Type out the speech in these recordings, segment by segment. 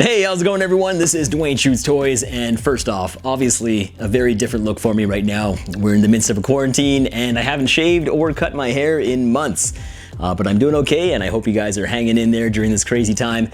Hey, how's it going everyone? This is Dwayne Shoots Toys, and first off, obviously a very different look for me right now. We're in the midst of a quarantine and I haven't shaved or cut my hair in months. But I'm doing okay, and I hope you guys are hanging in there during this crazy time.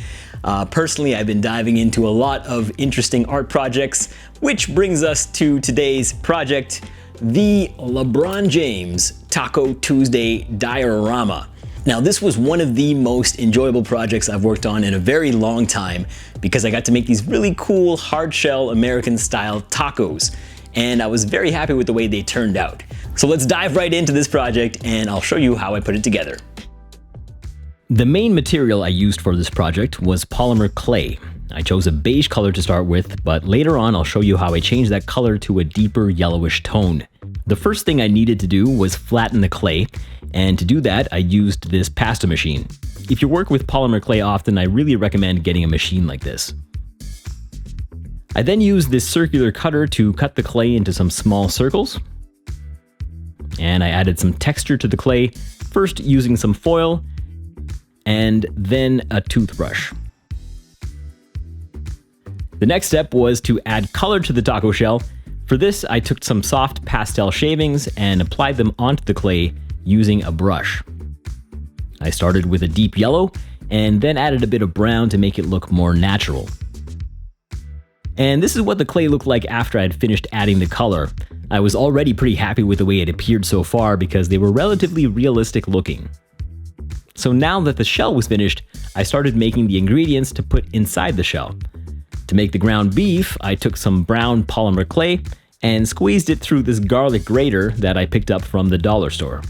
Personally, I've been diving into a lot of interesting art projects, which brings us to today's project, the LeBron James Taco Tuesday Diorama. Now, this was one of the most enjoyable projects I've worked on in a very long time because I got to make these really cool hard-shell American-style tacos, and I was very happy with the way they turned out. So let's dive right into this project and I'll show you how I put it together. The main material I used for this project was polymer clay. I chose a beige color to start with, but later on I'll show you how I changed that color to a deeper yellowish tone. The first thing I needed to do was flatten the clay, and to do that I used this pasta machine. If you work with polymer clay often, I really recommend getting a machine like this. I then used this circular cutter to cut the clay into some small circles, and I added some texture to the clay, first using some foil, and then a toothbrush. The next step was to add color to the taco shell. For this, I took some soft pastel shavings and applied them onto the clay using a brush. I started with a deep yellow and then added a bit of brown to make it look more natural. And this is what the clay looked like after I had finished adding the color. I was already pretty happy with the way it appeared so far because they were relatively realistic looking. So now that the shell was finished, I started making the ingredients to put inside the shell. To make the ground beef, I took some brown polymer clay and squeezed it through this garlic grater that I picked up from the dollar store.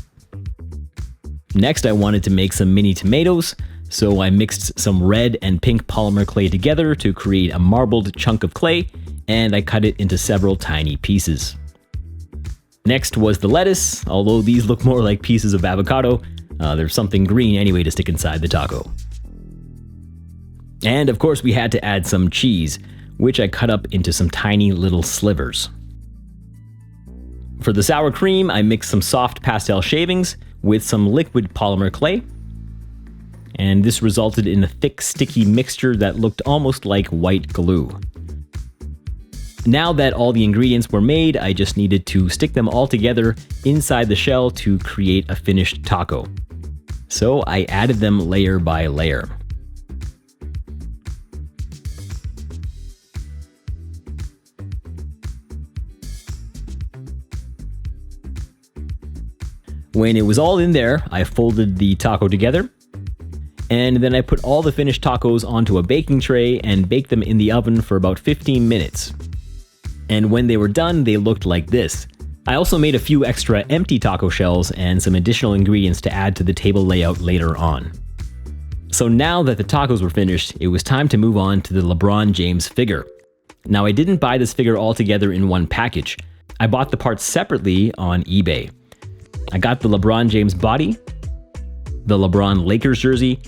Next, I wanted to make some mini tomatoes, so I mixed some red and pink polymer clay together to create a marbled chunk of clay, and I cut it into several tiny pieces. Next was the lettuce. Although these look more like pieces of avocado, there's something green anyway to stick inside the taco. And of course we had to add some cheese, which I cut up into some tiny little slivers. For the sour cream, I mixed some soft pastel shavings with some liquid polymer clay, and this resulted in a thick, sticky mixture that looked almost like white glue. Now that all the ingredients were made, I just needed to stick them all together inside the shell to create a finished taco. So I added them layer by layer. When it was all in there, I folded the taco together, and then I put all the finished tacos onto a baking tray and baked them in the oven for about 15 minutes. And when they were done, they looked like this. I also made a few extra empty taco shells and some additional ingredients to add to the table layout later on. So now that the tacos were finished, it was time to move on to the LeBron James figure. Now, I didn't buy this figure all together in one package. I bought the parts separately on eBay. I got the LeBron James body, the LeBron Lakers jersey,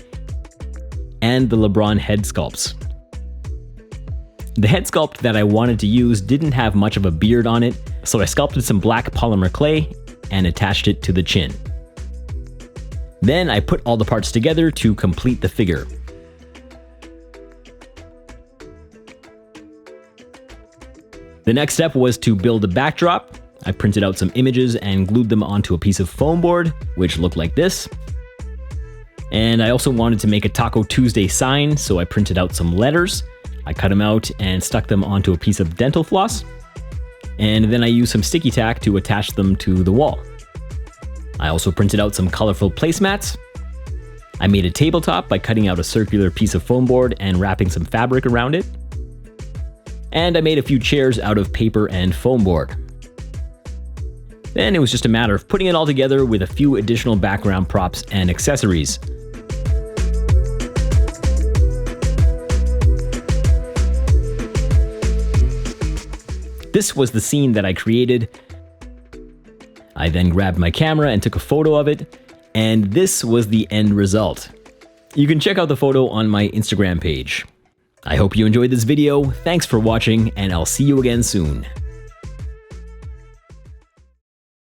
and the LeBron head sculpts. The head sculpt that I wanted to use didn't have much of a beard on it, so I sculpted some black polymer clay and attached it to the chin. Then I put all the parts together to complete the figure. The next step was to build a backdrop. I printed out some images and glued them onto a piece of foam board, which looked like this. And I also wanted to make a Taco Tuesday sign, so I printed out some letters. I cut them out and stuck them onto a piece of dental floss. And then I used some sticky tack to attach them to the wall. I also printed out some colorful placemats. I made a tabletop by cutting out a circular piece of foam board and wrapping some fabric around it. And I made a few chairs out of paper and foam board. Then it was just a matter of putting it all together with a few additional background props and accessories. This was the scene that I created. I then grabbed my camera and took a photo of it, and this was the end result. You can check out the photo on my Instagram page. I hope you enjoyed this video, thanks for watching, and I'll see you again soon.